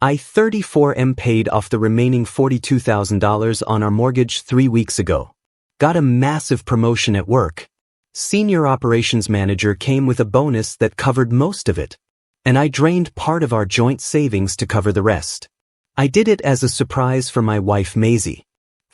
I 34M paid off the remaining $42,000 on our mortgage 3 weeks ago. Got a massive promotion at work. Senior operations manager came with a bonus that covered most of it. And I drained part of our joint savings to cover the rest. I did it as a surprise for my wife Maisie.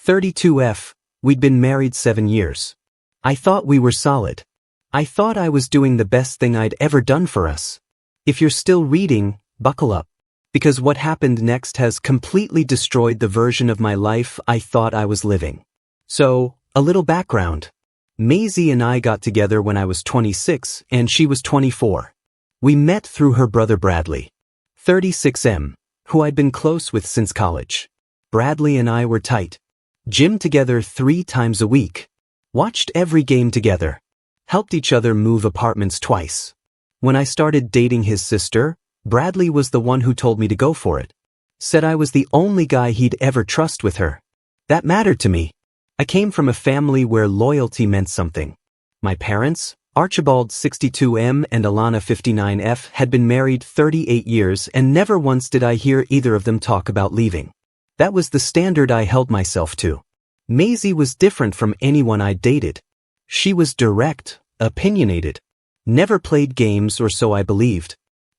32F, we'd been married 7 years. I thought we were solid. I thought I was doing the best thing I'd ever done for us. If you're still reading, buckle up. Because what happened next has completely destroyed the version of my life I thought I was living. So, a little background. Maisie and I got together when I was 26 and she was 24. We met through her brother Bradley, 36M, who I'd been close with since college. Bradley and I were tight. Gym together 3 times a week. Watched every game together. Helped each other move apartments twice. When I started dating his sister, Bradley was the one who told me to go for it. Said I was the only guy he'd ever trust with her. That mattered to me. I came from a family where loyalty meant something. My parents, Archibald 62M and Alana 59F, had been married 38 years and never once did I hear either of them talk about leaving. That was the standard I held myself to. Maisie was different from anyone I'd dated. She was direct, opinionated. Never played games or so I believed.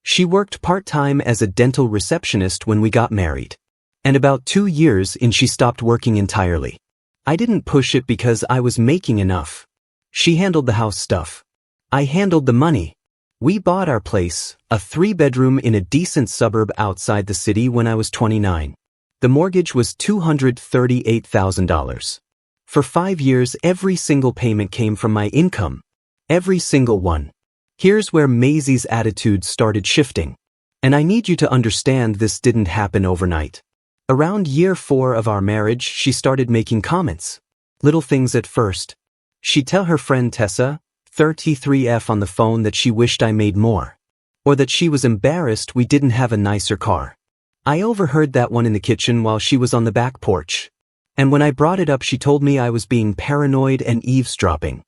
She worked part-time as a dental receptionist when we got married. And about 2 years in she stopped working entirely. I didn't push it because I was making enough. She handled the house stuff. I handled the money. We bought our place, a 3-bedroom in a decent suburb outside the city when I was 29. The mortgage was $238,000. For 5 years every single payment came from my income. Every single one. Here's where Maisie's attitude started shifting. And I need you to understand this didn't happen overnight. Around year 4 of our marriage, she started making comments. Little things at first. She'd tell her friend Tessa, 33F, on the phone that she wished I made more. Or that she was embarrassed we didn't have a nicer car. I overheard that one in the kitchen while she was on the back porch. And when I brought it up she told me I was being paranoid and eavesdropping.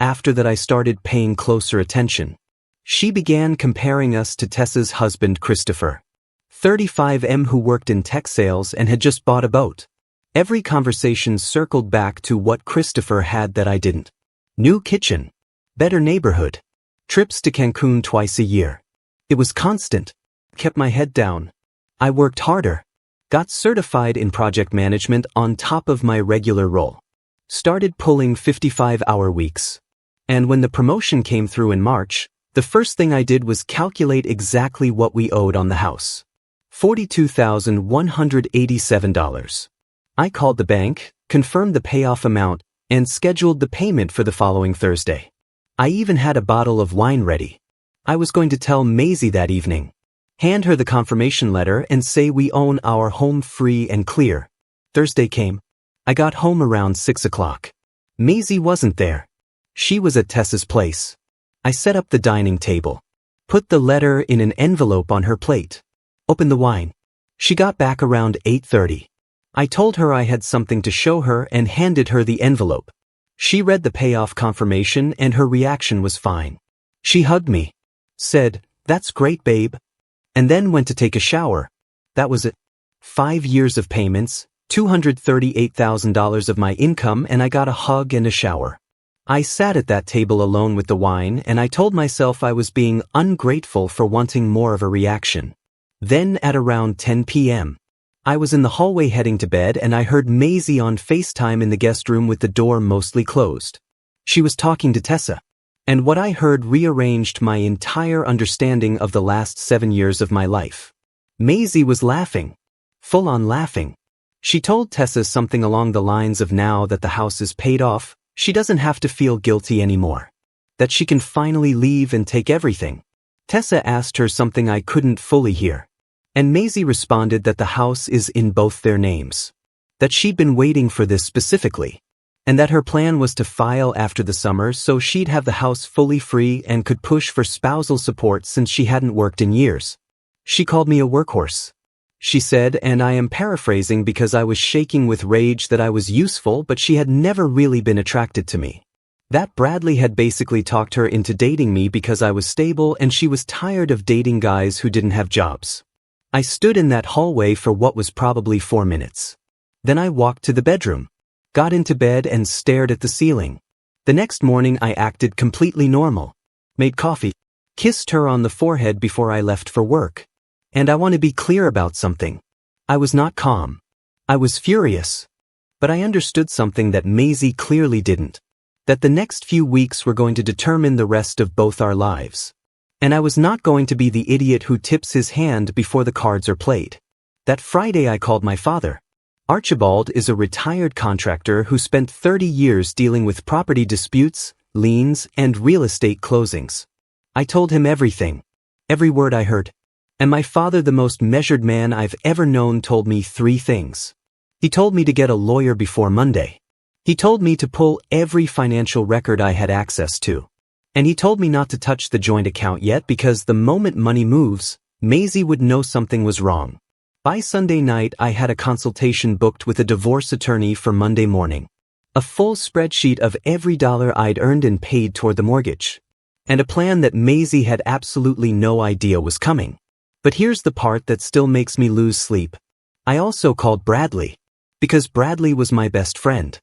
After that I started paying closer attention. She began comparing us to Tessa's husband Christopher, 35M, who worked in tech sales and had just bought a boat. Every conversation circled back to what Christopher had that I didn't. New kitchen. Better neighborhood. Trips to Cancun twice a year. It was constant. Kept my head down. I worked harder. Got certified in project management on top of my regular role. Started pulling 55-hour weeks. And when the promotion came through in March, the first thing I did was calculate exactly what we owed on the house. $42,187. I called the bank, confirmed the payoff amount, and scheduled the payment for the following Thursday. I even had a bottle of wine ready. I was going to tell Maisie that evening. Hand her the confirmation letter and say we own our home free and clear. Thursday came. I got home around 6 o'clock. Maisie wasn't there. She was at Tessa's place. I set up the dining table. Put the letter in an envelope on her plate. Opened the wine. She got back around 8:30. I told her I had something to show her and handed her the envelope. She read the payoff confirmation and her reaction was fine. She hugged me. Said, "That's great, babe." And then went to take a shower. That was it. 5 years of payments, $238,000 of my income, and I got a hug and a shower. I sat at that table alone with the wine and I told myself I was being ungrateful for wanting more of a reaction. Then at around 10 p.m., I was in the hallway heading to bed and I heard Maisie on FaceTime in the guest room with the door mostly closed. She was talking to Tessa. And what I heard rearranged my entire understanding of the last 7 years of my life. Maisie was laughing. Full on laughing. She told Tessa something along the lines of now that the house is paid off, she doesn't have to feel guilty anymore. That she can finally leave and take everything. Tessa asked her something I couldn't fully hear. And Maisie responded that the house is in both their names. That she'd been waiting for this specifically. And that her plan was to file after the summer so she'd have the house fully free and could push for spousal support since she hadn't worked in years. She called me a workhorse. She said, and I am paraphrasing because I was shaking with rage, that I was useful but she had never really been attracted to me. That Bradley had basically talked her into dating me because I was stable and she was tired of dating guys who didn't have jobs. I stood in that hallway for what was probably 4 minutes. Then I walked to the bedroom, got into bed and stared at the ceiling. The next morning I acted completely normal. Made coffee, kissed her on the forehead before I left for work. And I want to be clear about something. I was not calm. I was furious. But I understood something that Maisie clearly didn't. That the next few weeks were going to determine the rest of both our lives. And I was not going to be the idiot who tips his hand before the cards are played. That Friday I called my father. Archibald is a retired contractor who spent 30 years dealing with property disputes, liens, and real estate closings. I told him everything. Every word I heard. And my father, the most measured man I've ever known, told me 3 things. He told me to get a lawyer before Monday. He told me to pull every financial record I had access to. And he told me not to touch the joint account yet because the moment money moves, Maisie would know something was wrong. By Sunday night I had a consultation booked with a divorce attorney for Monday morning. A full spreadsheet of every dollar I'd earned and paid toward the mortgage. And a plan that Maisie had absolutely no idea was coming. But here's the part that still makes me lose sleep. I also called Bradley. Because Bradley was my best friend.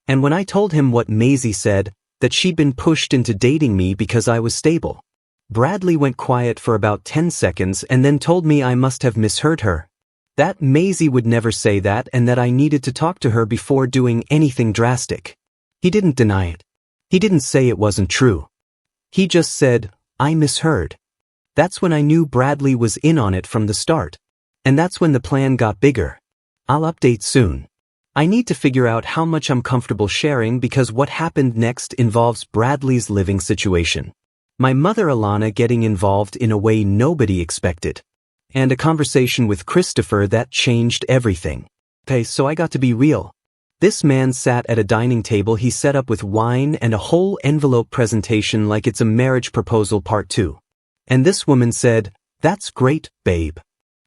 And when I told him what Maisie said, that she'd been pushed into dating me because I was stable, Bradley went quiet for about 10 seconds and then told me I must have misheard her. That Maisie would never say that and that I needed to talk to her before doing anything drastic. He didn't deny it. He didn't say it wasn't true. He just said, I misheard. That's when I knew Bradley was in on it from the start. And that's when the plan got bigger. I'll update soon. I need to figure out how much I'm comfortable sharing because what happened next involves Bradley's living situation. My mother Alana getting involved in a way nobody expected. And a conversation with Christopher that changed everything. Okay, so I got to be real. This man sat at a dining table he set up with wine and a whole envelope presentation like it's a marriage proposal part 2. And this woman said, "That's great, babe."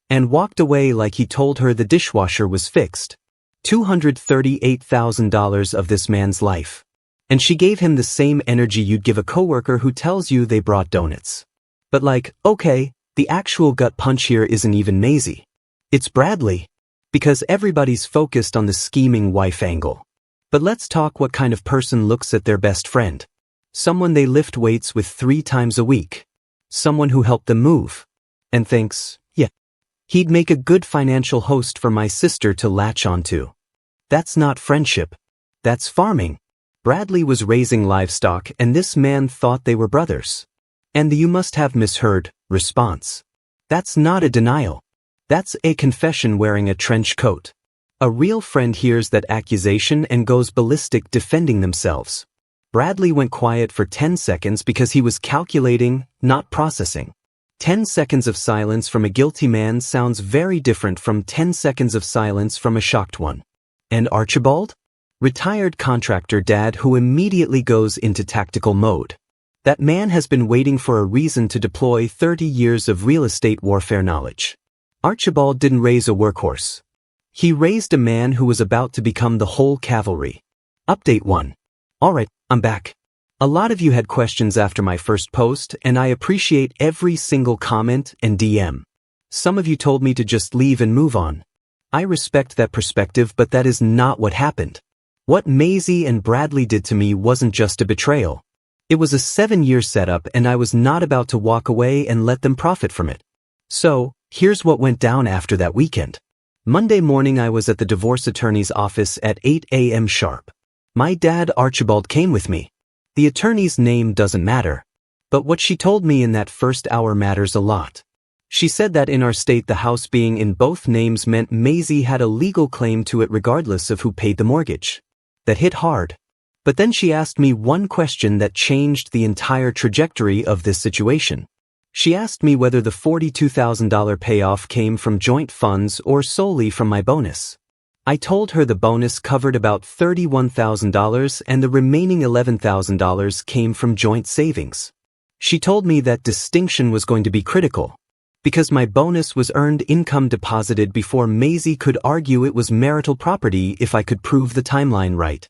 And walked away like he told her the dishwasher was fixed. $238,000 of this man's life. And she gave him the same energy you'd give a coworker who tells you they brought donuts. But like, okay, the actual gut punch here isn't even Maisie. It's Bradley. Because everybody's focused on the scheming wife angle. But let's talk what kind of person looks at their best friend. Someone they lift weights with 3 times a week. Someone who helped them move. And thinks, yeah, he'd make a good financial host for my sister to latch onto. That's not friendship. That's farming. Bradley was raising livestock and this man thought they were brothers. And the "you must have misheard" response. That's not a denial. That's a confession wearing a trench coat. A real friend hears that accusation and goes ballistic defending themselves. Bradley went quiet for 10 seconds because he was calculating, not processing. 10 seconds of silence from a guilty man sounds very different from 10 seconds of silence from a shocked one. And Archibald? Retired contractor dad who immediately goes into tactical mode. That man has been waiting for a reason to deploy 30 years of real estate warfare knowledge. Archibald didn't raise a workhorse. He raised a man who was about to become the whole cavalry. Update 1. Alright, I'm back. A lot of you had questions after my first post, and I appreciate every single comment and DM. Some of you told me to just leave and move on. I respect that perspective, but that is not what happened. What Maisie and Bradley did to me wasn't just a betrayal. It was a 7-year setup and I was not about to walk away and let them profit from it. So, here's what went down after that weekend. Monday morning I was at the divorce attorney's office at 8 a.m. sharp. My dad Archibald came with me. The attorney's name doesn't matter. But what she told me in that first hour matters a lot. She said that in our state the house being in both names meant Maisie had a legal claim to it regardless of who paid the mortgage. That hit hard. But then she asked me one question that changed the entire trajectory of this situation. She asked me whether the $42,000 payoff came from joint funds or solely from my bonus. I told her the bonus covered about $31,000 and the remaining $11,000 came from joint savings. She told me that distinction was going to be critical, because my bonus was earned income deposited before Maisie could argue it was marital property if I could prove the timeline right.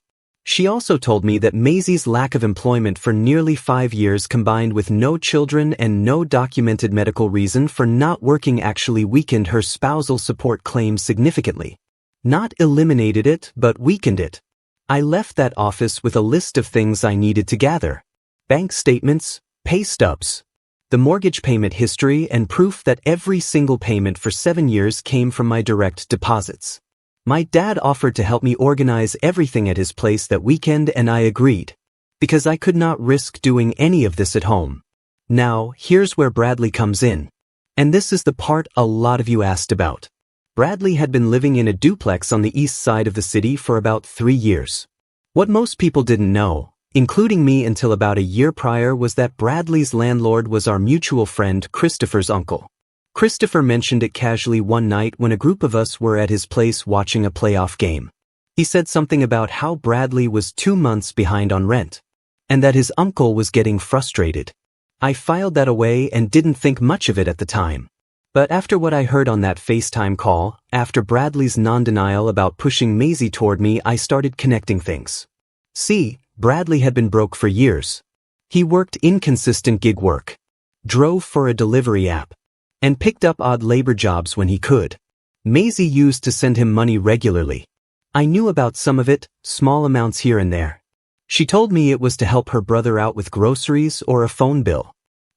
She also told me that Maisie's lack of employment for nearly 5 years combined with no children and no documented medical reason for not working actually weakened her spousal support claim significantly. Not eliminated it, but weakened it. I left that office with a list of things I needed to gather. Bank statements, pay stubs, the mortgage payment history, and proof that every single payment for 7 years came from my direct deposits. My dad offered to help me organize everything at his place that weekend, and I agreed, because I could not risk doing any of this at home. Now, here's where Bradley comes in. And this is the part a lot of you asked about. Bradley had been living in a duplex on the east side of the city for about 3 years. What most people didn't know, including me until about a year prior, was that Bradley's landlord was our mutual friend Christopher's uncle. Christopher mentioned it casually one night when a group of us were at his place watching a playoff game. He said something about how Bradley was 2 months behind on rent, and that his uncle was getting frustrated. I filed that away and didn't think much of it at the time. But after what I heard on that FaceTime call, after Bradley's non-denial about pushing Maisie toward me, I started connecting things. See, Bradley had been broke for years. He worked inconsistent gig work, drove for a delivery app, and picked up odd labor jobs when he could. Maisie used to send him money regularly. I knew about some of it, small amounts here and there. She told me it was to help her brother out with groceries or a phone bill.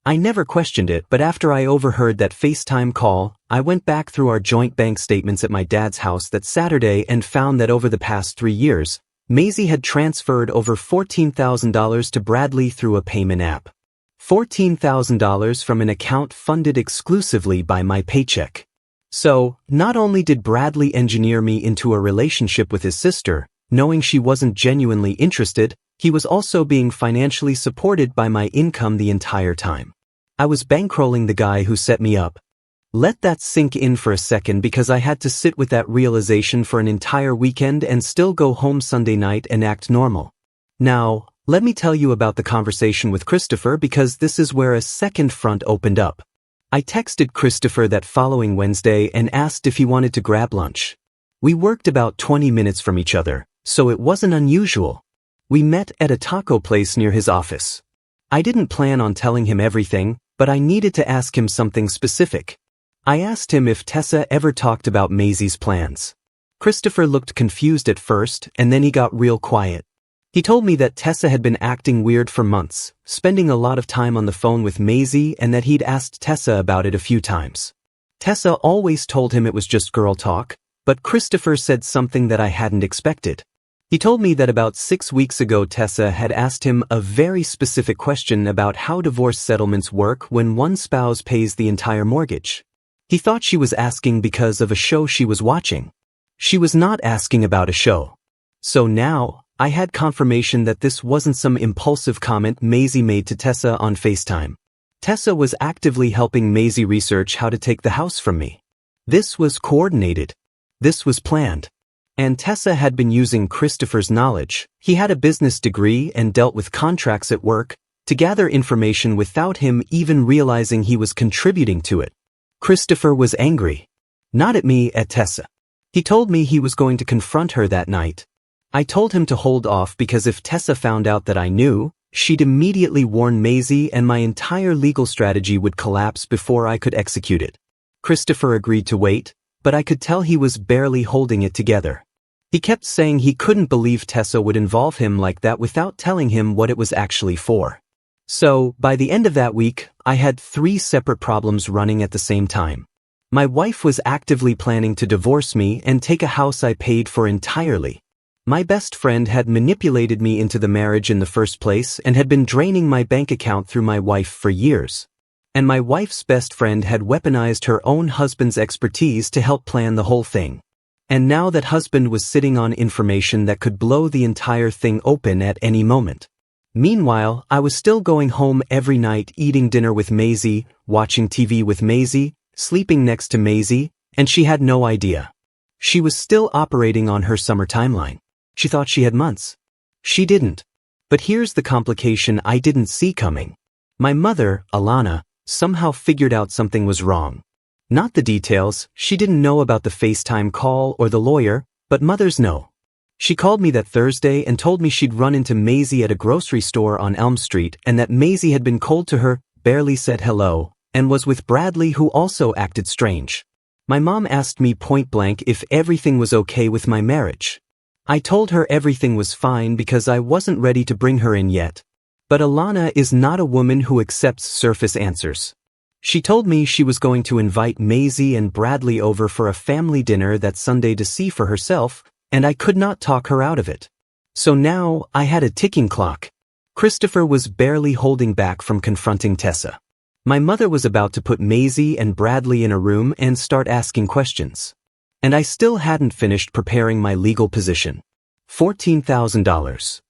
I never questioned it, but after I overheard that FaceTime call, I went back through our joint bank statements at my dad's house that Saturday and found that over the past 3 years, Maisie had transferred over $14,000 to Bradley through a payment app. $14,000 from an account funded exclusively by my paycheck. So, not only did Bradley engineer me into a relationship with his sister, knowing she wasn't genuinely interested, he was also being financially supported by my income the entire time. I was bankrolling the guy who set me up. Let that sink in for a second, because I had to sit with that realization for an entire weekend and still go home Sunday night and act normal. Now, let me tell you about the conversation with Christopher, because this is where a second front opened up. I texted Christopher that following Wednesday and asked if he wanted to grab lunch. We worked about 20 minutes from each other, so it wasn't unusual. We met at a taco place near his office. I didn't plan on telling him everything, but I needed to ask him something specific. I asked him if Tessa ever talked about Maisie's plans. Christopher looked confused at first, and then he got real quiet. He told me that Tessa had been acting weird for months, spending a lot of time on the phone with Maisie, and that he'd asked Tessa about it a few times. Tessa always told him it was just girl talk, but Christopher said something that I hadn't expected. He told me that about 6 weeks ago Tessa had asked him a very specific question about how divorce settlements work when one spouse pays the entire mortgage. He thought she was asking because of a show she was watching. She was not asking about a show. So now, I had confirmation that this wasn't some impulsive comment Maisie made to Tessa on FaceTime. Tessa was actively helping Maisie research how to take the house from me. This was coordinated. This was planned. And Tessa had been using Christopher's knowledge. He had a business degree and dealt with contracts at work to gather information without him even realizing he was contributing to it. Christopher was angry. Not at me, at Tessa. He told me he was going to confront her that night. I told him to hold off, because if Tessa found out that I knew, she'd immediately warn Maisie and my entire legal strategy would collapse before I could execute it. Christopher agreed to wait, but I could tell he was barely holding it together. He kept saying he couldn't believe Tessa would involve him like that without telling him what it was actually for. So, by the end of that week, I had 3 separate problems running at the same time. My wife was actively planning to divorce me and take a house I paid for entirely. My best friend had manipulated me into the marriage in the first place and had been draining my bank account through my wife for years. And my wife's best friend had weaponized her own husband's expertise to help plan the whole thing. And now that husband was sitting on information that could blow the entire thing open at any moment. Meanwhile, I was still going home every night, eating dinner with Maisie, watching TV with Maisie, sleeping next to Maisie, and she had no idea. She was still operating on her summer timeline. She thought she had months. She didn't. But here's the complication I didn't see coming. My mother, Alana, somehow figured out something was wrong. Not the details, she didn't know about the FaceTime call or the lawyer, but mothers know. She called me that Thursday and told me she'd run into Maisie at a grocery store on Elm Street and that Maisie had been cold to her, barely said hello, and was with Bradley, who also acted strange. My mom asked me point blank if everything was okay with my marriage. I told her everything was fine because I wasn't ready to bring her in yet. But Alana is not a woman who accepts surface answers. She told me she was going to invite Maisie and Bradley over for a family dinner that Sunday to see for herself, and I could not talk her out of it. So now I had a ticking clock. Christopher was barely holding back from confronting Tessa. My mother was about to put Maisie and Bradley in a room and start asking questions. And I still hadn't finished preparing my legal position. $14,000.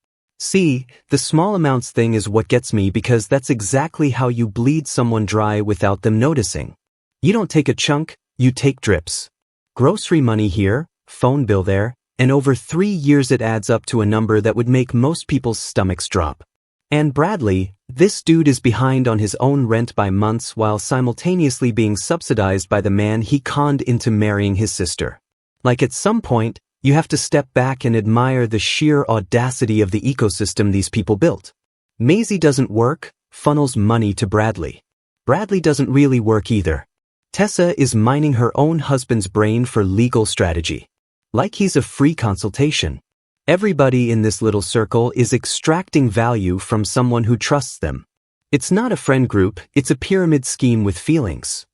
See, the small amounts thing is what gets me because that's exactly how you bleed someone dry without them noticing. You don't take a chunk, you take drips. Grocery money here, phone bill there, and over 3 years it adds up to a number that would make most people's stomachs drop. And Bradley, this dude is behind on his own rent by months while simultaneously being subsidized by the man he conned into marrying his sister. Like at some point, you have to step back and admire the sheer audacity of the ecosystem these people built. Maisie doesn't work, funnels money to Bradley. Bradley doesn't really work either. Tessa is mining her own husband's brain for legal strategy. Like he's a free consultation. Everybody in this little circle is extracting value from someone who trusts them. It's not a friend group, it's a pyramid scheme with feelings.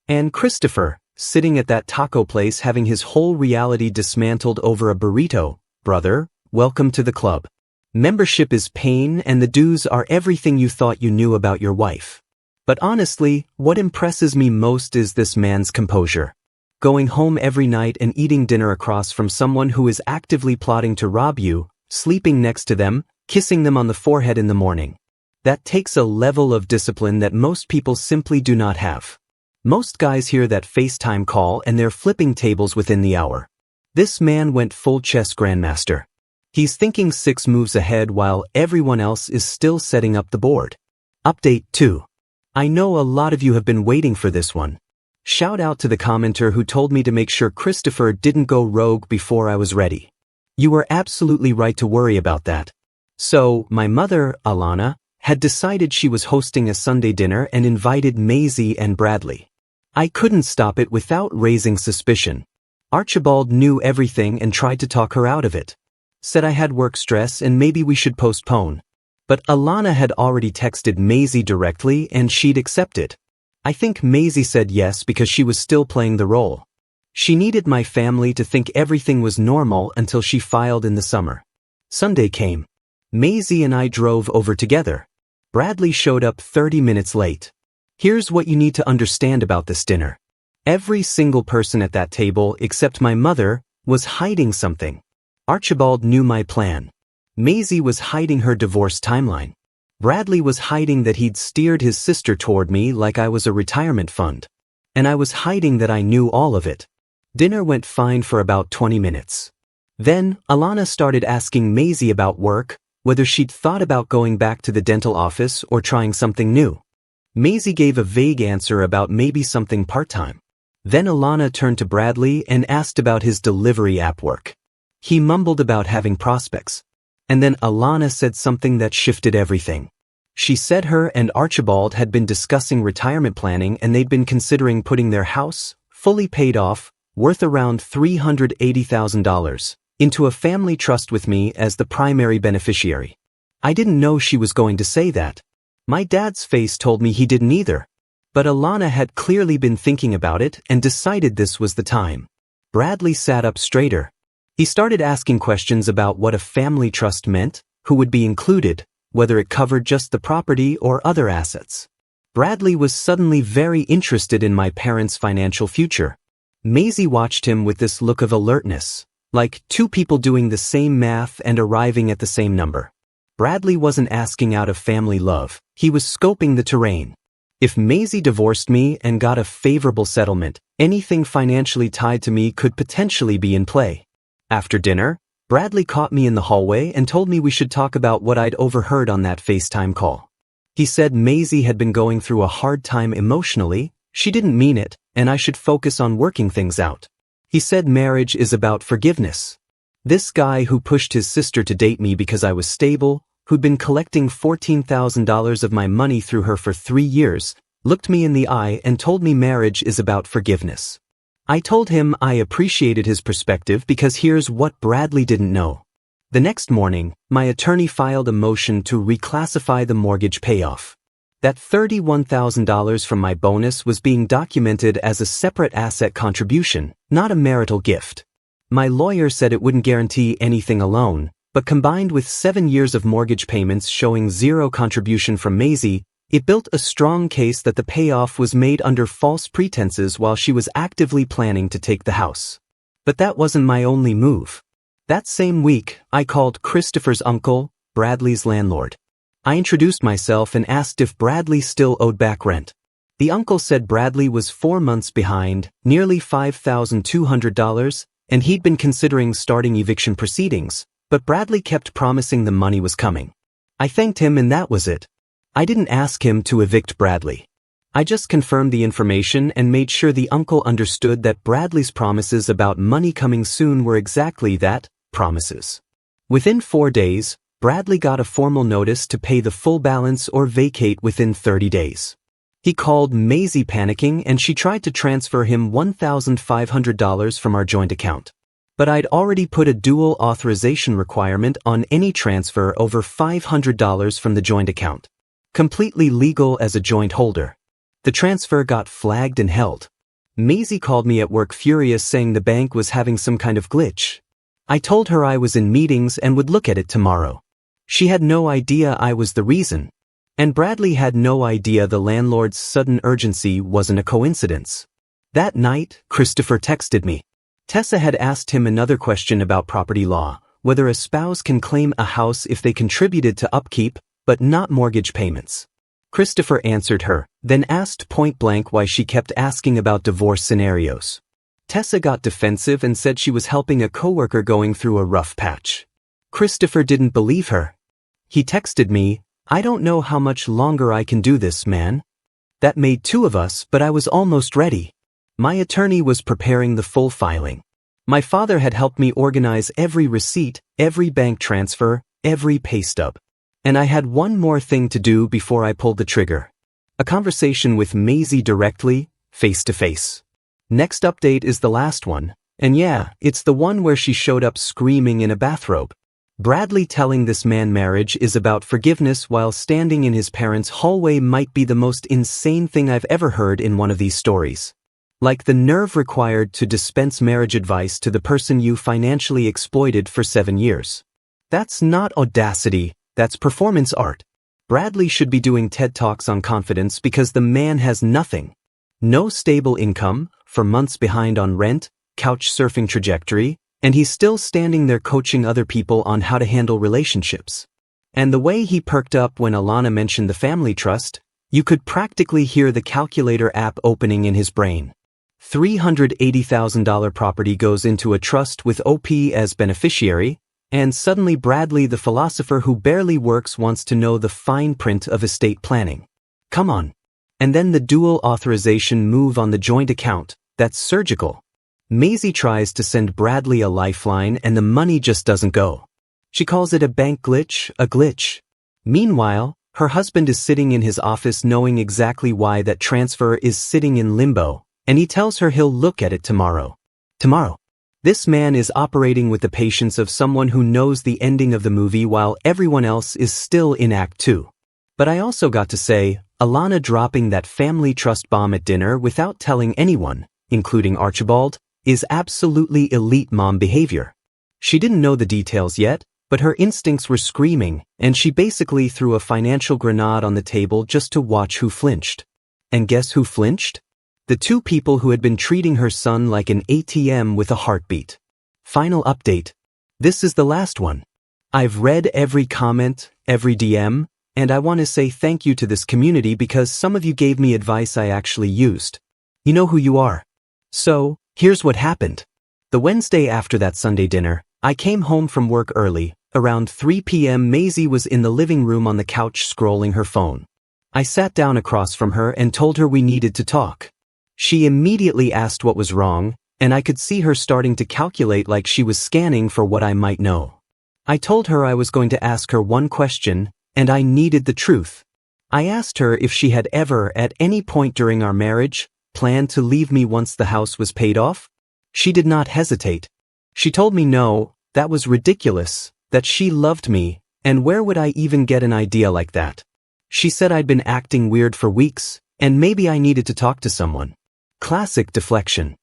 And Christopher, sitting at that taco place having his whole reality dismantled over a burrito. Brother, welcome to the club. Membership is pain and the dues are everything you thought you knew about your wife. But honestly, what impresses me most is this man's composure. Going home every night and eating dinner across from someone who is actively plotting to rob you, sleeping next to them, kissing them on the forehead in the morning. That takes a level of discipline that most people simply do not have. Most guys hear that FaceTime call and they're flipping tables within the hour. This man went full chess grandmaster. He's thinking 6 moves ahead while everyone else is still setting up the board. Update 2. I know a lot of you have been waiting for this one. Shout out to the commenter who told me to make sure Christopher didn't go rogue before I was ready. You were absolutely right to worry about that. So, my mother, Alana, had decided she was hosting a Sunday dinner and invited Maisie and Bradley. I couldn't stop it without raising suspicion. Archibald knew everything and tried to talk her out of it. Said I had work stress and maybe we should postpone. But Alana had already texted Maisie directly and she'd accepted. I think Maisie said yes because she was still playing the role. She needed my family to think everything was normal until she filed in the summer. Sunday came. Maisie and I drove over together. Bradley showed up 30 minutes late. Here's what you need to understand about this dinner. Every single person at that table, except my mother, was hiding something. Archibald knew my plan. Maisie was hiding her divorce timeline. Bradley was hiding that he'd steered his sister toward me like I was a retirement fund. And I was hiding that I knew all of it. Dinner went fine for about 20 minutes. Then, Alana started asking Maisie about work, whether she'd thought about going back to the dental office or trying something new. Maisie gave a vague answer about maybe something part-time. Then Alana turned to Bradley and asked about his delivery app work. He mumbled about having prospects. And then Alana said something that shifted everything. She said her and Archibald had been discussing retirement planning and they'd been considering putting their house, fully paid off, worth around $380,000, into a family trust with me as the primary beneficiary. I didn't know she was going to say that. My dad's face told me he didn't either. But Alana had clearly been thinking about it and decided this was the time. Bradley sat up straighter. He started asking questions about what a family trust meant, who would be included, whether it covered just the property or other assets. Bradley was suddenly very interested in my parents' financial future. Maisie watched him with this look of alertness, like 2 people doing the same math and arriving at the same number. Bradley wasn't asking out of family love, he was scoping the terrain. If Maisie divorced me and got a favorable settlement, anything financially tied to me could potentially be in play. After dinner, Bradley caught me in the hallway and told me we should talk about what I'd overheard on that FaceTime call. He said Maisie had been going through a hard time emotionally, she didn't mean it, and I should focus on working things out. He said marriage is about forgiveness. This guy who pushed his sister to date me because I was stable, who'd been collecting $14,000 of my money through her for 3 years, looked me in the eye and told me marriage is about forgiveness. I told him I appreciated his perspective because here's what Bradley didn't know. The next morning, my attorney filed a motion to reclassify the mortgage payoff. That $31,000 from my bonus was being documented as a separate asset contribution, not a marital gift. My lawyer said it wouldn't guarantee anything alone, but combined with 7 years of mortgage payments showing zero contribution from Maisie, it built a strong case that the payoff was made under false pretenses while she was actively planning to take the house. But that wasn't my only move. That same week, I called Christopher's uncle, Bradley's landlord. I introduced myself and asked if Bradley still owed back rent. The uncle said Bradley was 4 months behind, nearly $5,200, and he'd been considering starting eviction proceedings, but Bradley kept promising the money was coming. I thanked him and that was it. I didn't ask him to evict Bradley. I just confirmed the information and made sure the uncle understood that Bradley's promises about money coming soon were exactly that, promises. Within 4 days, Bradley got a formal notice to pay the full balance or vacate within 30 days. He called Maisie panicking and she tried to transfer him $1,500 from our joint account. But I'd already put a dual authorization requirement on any transfer over $500 from the joint account. Completely legal as a joint holder. The transfer got flagged and held. Maisie called me at work furious saying the bank was having some kind of glitch. I told her I was in meetings and would look at it tomorrow. She had no idea I was the reason. And Bradley had no idea the landlord's sudden urgency wasn't a coincidence. That night, Christopher texted me. Tessa had asked him another question about property law, whether a spouse can claim a house if they contributed to upkeep, but not mortgage payments. Christopher answered her, then asked point blank why she kept asking about divorce scenarios. Tessa got defensive and said she was helping a coworker going through a rough patch. Christopher didn't believe her. He texted me, "I don't know how much longer I can do this, man." That made 2 of us, but I was almost ready. My attorney was preparing the full filing. My father had helped me organize every receipt, every bank transfer, every pay stub. And I had one more thing to do before I pulled the trigger. A conversation with Maisie directly, face to face. Next update is the last one, and yeah, it's the one where she showed up screaming in a bathrobe. Bradley telling this man marriage is about forgiveness while standing in his parents' hallway might be the most insane thing I've ever heard in one of these stories. Like the nerve required to dispense marriage advice to the person you financially exploited for 7 years. That's not audacity. That's performance art. Bradley should be doing TED Talks on confidence because the man has nothing. No stable income, for months behind on rent, couch surfing trajectory, and he's still standing there coaching other people on how to handle relationships. And the way he perked up when Alana mentioned the family trust, you could practically hear the calculator app opening in his brain. $380,000 property goes into a trust with OP as beneficiary, and suddenly Bradley, the philosopher who barely works, wants to know the fine print of estate planning. Come on. And then the dual authorization move on the joint account, that's surgical. Maisie tries to send Bradley a lifeline and the money just doesn't go. She calls it a bank glitch, a glitch. Meanwhile, her husband is sitting in his office knowing exactly why that transfer is sitting in limbo, and he tells her he'll look at it tomorrow. Tomorrow. This man is operating with the patience of someone who knows the ending of the movie while everyone else is still in Act 2. But I also got to say, Alana dropping that family trust bomb at dinner without telling anyone, including Archibald, is absolutely elite mom behavior. She didn't know the details yet, but her instincts were screaming, and she basically threw a financial grenade on the table just to watch who flinched. And guess who flinched? The 2 people who had been treating her son like an ATM with a heartbeat. Final update. This is the last one. I've read every comment, every DM, and I want to say thank you to this community because some of you gave me advice I actually used. You know who you are. So, here's what happened. The Wednesday after that Sunday dinner, I came home from work early. Around 3 p.m. Maisie was in the living room on the couch scrolling her phone. I sat down across from her and told her we needed to talk. She immediately asked what was wrong, and I could see her starting to calculate like she was scanning for what I might know. I told her I was going to ask her one question, and I needed the truth. I asked her if she had ever, at any point during our marriage, planned to leave me once the house was paid off. She did not hesitate. She told me no, that was ridiculous, that she loved me, and where would I even get an idea like that? She said I'd been acting weird for weeks, and maybe I needed to talk to someone. Classic deflection.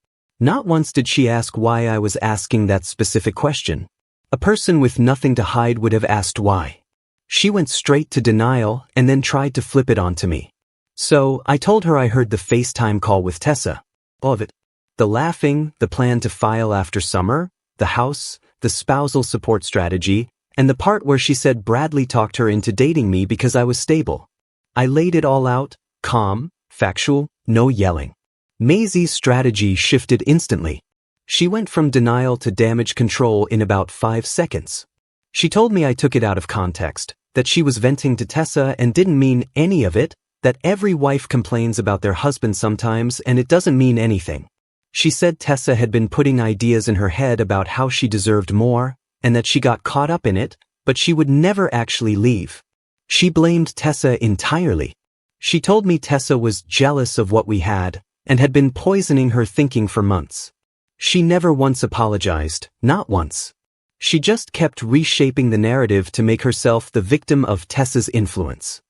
Not once did she ask why I was asking that specific question. A person with nothing to hide would have asked why. She went straight to denial and then tried to flip it onto me. So, I told her I heard the FaceTime call with Tessa. All of it. The laughing, the plan to file after summer, the house, the spousal support strategy, and the part where she said Bradley talked her into dating me because I was stable. I laid it all out, calm, factual, no yelling. Maisie's strategy shifted instantly. She went from denial to damage control in about 5 seconds. She told me I took it out of context, that she was venting to Tessa and didn't mean any of it, that every wife complains about their husband sometimes and it doesn't mean anything. She said Tessa had been putting ideas in her head about how she deserved more, and that she got caught up in it, but she would never actually leave. She blamed Tessa entirely. She told me Tessa was jealous of what we had, and had been poisoning her thinking for months. She never once apologized, not once. She just kept reshaping the narrative to make herself the victim of Tessa's influence.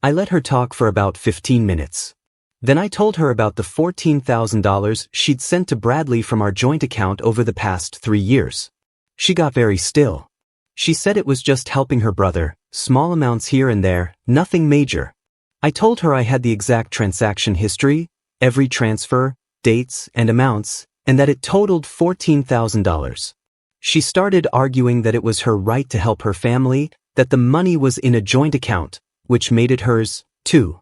I let her talk for about 15 minutes. Then I told her about the $14,000 she'd sent to Bradley from our joint account over the past 3 years. She got very still. She said it was just helping her brother, small amounts here and there, nothing major. I told her I had the exact transaction history, every transfer, dates, and amounts, and that it totaled $14,000. She started arguing that it was her right to help her family, that the money was in a joint account, which made it hers, too.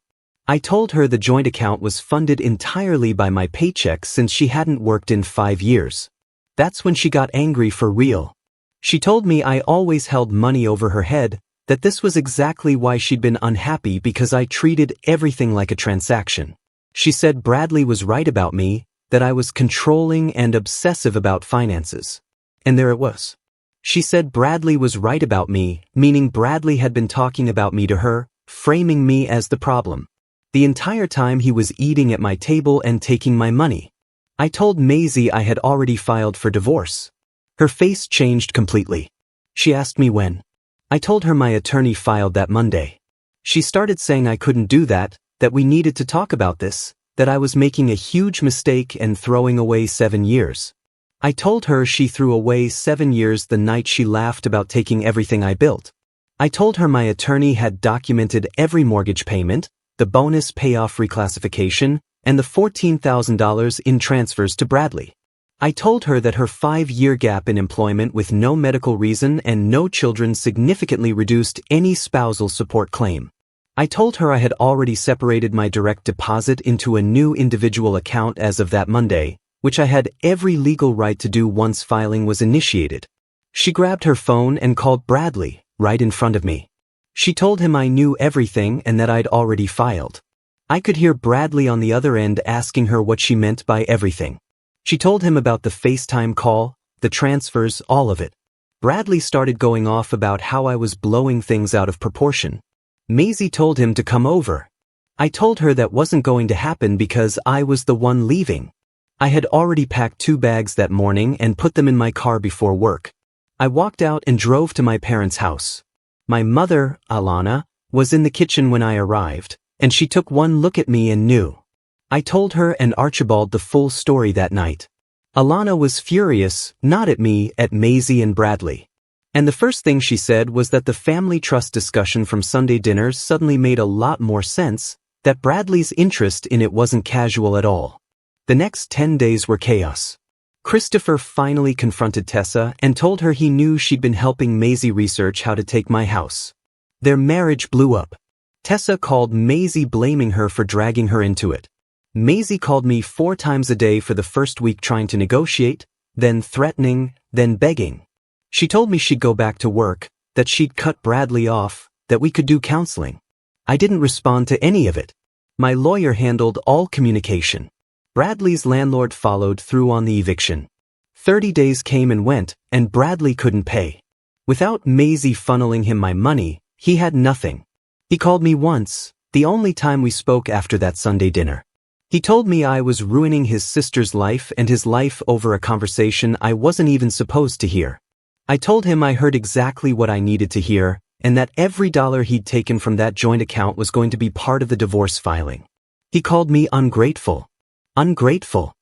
I told her the joint account was funded entirely by my paycheck since she hadn't worked in 5 years. That's when she got angry for real. She told me I always held money over her head, that this was exactly why she'd been unhappy because I treated everything like a transaction. She said Bradley was right about me, that I was controlling and obsessive about finances. And there it was. She said Bradley was right about me, meaning Bradley had been talking about me to her, framing me as the problem. The entire time he was eating at my table and taking my money. I told Maisie I had already filed for divorce. Her face changed completely. She asked me when. I told her my attorney filed that Monday. She started saying I couldn't do that we needed to talk about this, that I was making a huge mistake and throwing away 7 years. I told her she threw away 7 years the night she laughed about taking everything I built. I told her my attorney had documented every mortgage payment, the bonus payoff reclassification, and the $14,000 in transfers to Bradley. I told her that her 5-year gap in employment with no medical reason and no children significantly reduced any spousal support claim. I told her I had already separated my direct deposit into a new individual account as of that Monday, which I had every legal right to do once filing was initiated. She grabbed her phone and called Bradley, right in front of me. She told him I knew everything and that I'd already filed. I could hear Bradley on the other end asking her what she meant by everything. She told him about the FaceTime call, the transfers, all of it. Bradley started going off about how I was blowing things out of proportion. Maisie told him to come over. I told her that wasn't going to happen because I was the one leaving. I had already packed 2 bags that morning and put them in my car before work. I walked out and drove to my parents' house. My mother, Alana, was in the kitchen when I arrived, and she took one look at me and knew. I told her and Archibald the full story that night. Alana was furious, not at me, at Maisie and Bradley. And the first thing she said was that the family trust discussion from Sunday dinners suddenly made a lot more sense, that Bradley's interest in it wasn't casual at all. The next 10 days were chaos. Christopher finally confronted Tessa and told her he knew she'd been helping Maisie research how to take my house. Their marriage blew up. Tessa called Maisie blaming her for dragging her into it. Maisie called me 4 times a day for the first week trying to negotiate, then threatening, then begging. She told me she'd go back to work, that she'd cut Bradley off, that we could do counseling. I didn't respond to any of it. My lawyer handled all communication. Bradley's landlord followed through on the eviction. 30 days came and went, and Bradley couldn't pay. Without Maisie funneling him my money, he had nothing. He called me once, the only time we spoke after that Sunday dinner. He told me I was ruining his sister's life and his life over a conversation I wasn't even supposed to hear. I told him I heard exactly what I needed to hear, and that every dollar he'd taken from that joint account was going to be part of the divorce filing. He called me ungrateful. Ungrateful.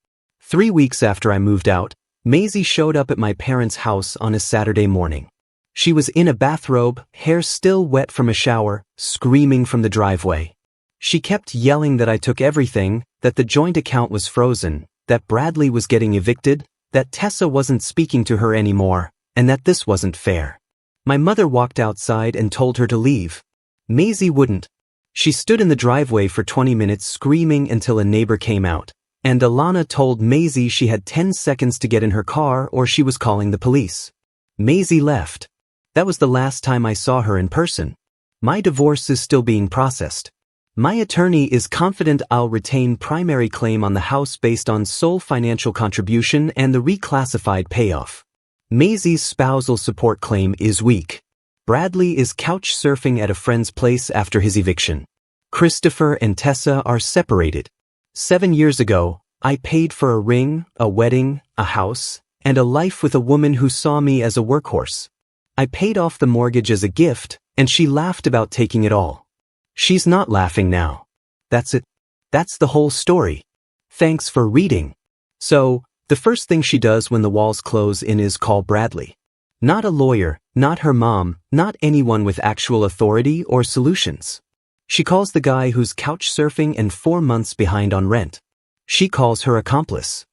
3 weeks after I moved out, Maisie showed up at my parents' house on a Saturday morning. She was in a bathrobe, hair still wet from a shower, screaming from the driveway. She kept yelling that I took everything, that the joint account was frozen, that Bradley was getting evicted, that Tessa wasn't speaking to her anymore, and that this wasn't fair. My mother walked outside and told her to leave. Maisie wouldn't. She stood in the driveway for 20 minutes screaming until a neighbor came out, and Alana told Maisie she had 10 seconds to get in her car or she was calling the police. Maisie left. That was the last time I saw her in person. My divorce is still being processed. My attorney is confident I'll retain primary claim on the house based on sole financial contribution and the reclassified payoff. Maisie's spousal support claim is weak. Bradley is couch surfing at a friend's place after his eviction. Christopher and Tessa are separated. 7 years ago, I paid for a ring, a wedding, a house, and a life with a woman who saw me as a workhorse. I paid off the mortgage as a gift, and she laughed about taking it all. She's not laughing now. That's it. That's the whole story. Thanks for reading. So, the first thing she does when the walls close in is call Bradley. Not a lawyer, not her mom, not anyone with actual authority or solutions. She calls the guy who's couch surfing and 4 months behind on rent. She calls her accomplice.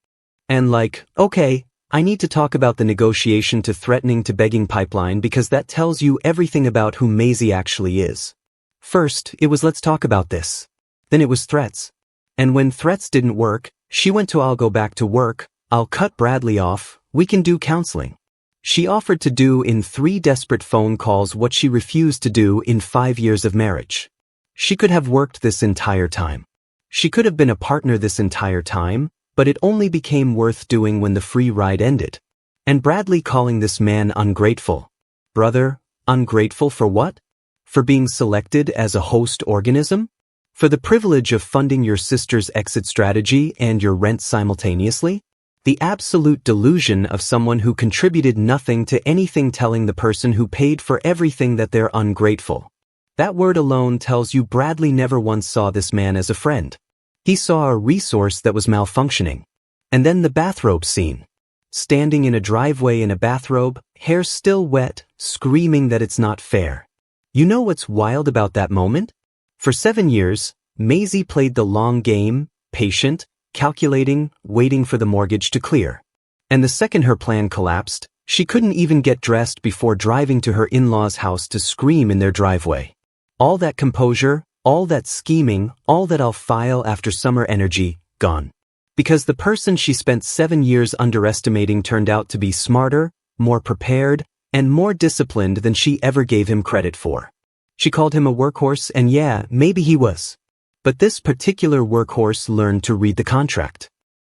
And okay, I need to talk about the negotiation to threatening to begging pipeline because that tells you everything about who Maisie actually is. First, it was let's talk about this. Then it was threats. And when threats didn't work, she went to I'll go back to work, I'll cut Bradley off, we can do counseling. She offered to do in 3 desperate phone calls what she refused to do in 5 years of marriage. She could have worked this entire time. She could have been a partner this entire time, but it only became worth doing when the free ride ended. And Bradley calling this man ungrateful. Brother, ungrateful for what? For being selected as a host organism? For the privilege of funding your sister's exit strategy and your rent simultaneously? The absolute delusion of someone who contributed nothing to anything telling the person who paid for everything that they're ungrateful. That word alone tells you Bradley never once saw this man as a friend. He saw a resource that was malfunctioning. And then the bathrobe scene. Standing in a driveway in a bathrobe, hair still wet, screaming that it's not fair. You know what's wild about that moment? For 7 years, Maisie played the long game, patient, calculating, waiting for the mortgage to clear. And the second her plan collapsed, she couldn't even get dressed before driving to her in-laws' house to scream in their driveway. All that composure, all that scheming, all that I'll file after summer energy, gone. Because the person she spent 7 years underestimating turned out to be smarter, more prepared, and more disciplined than she ever gave him credit for. She called him a workhorse, and yeah, maybe he was. But this particular workhorse learned to read the contract.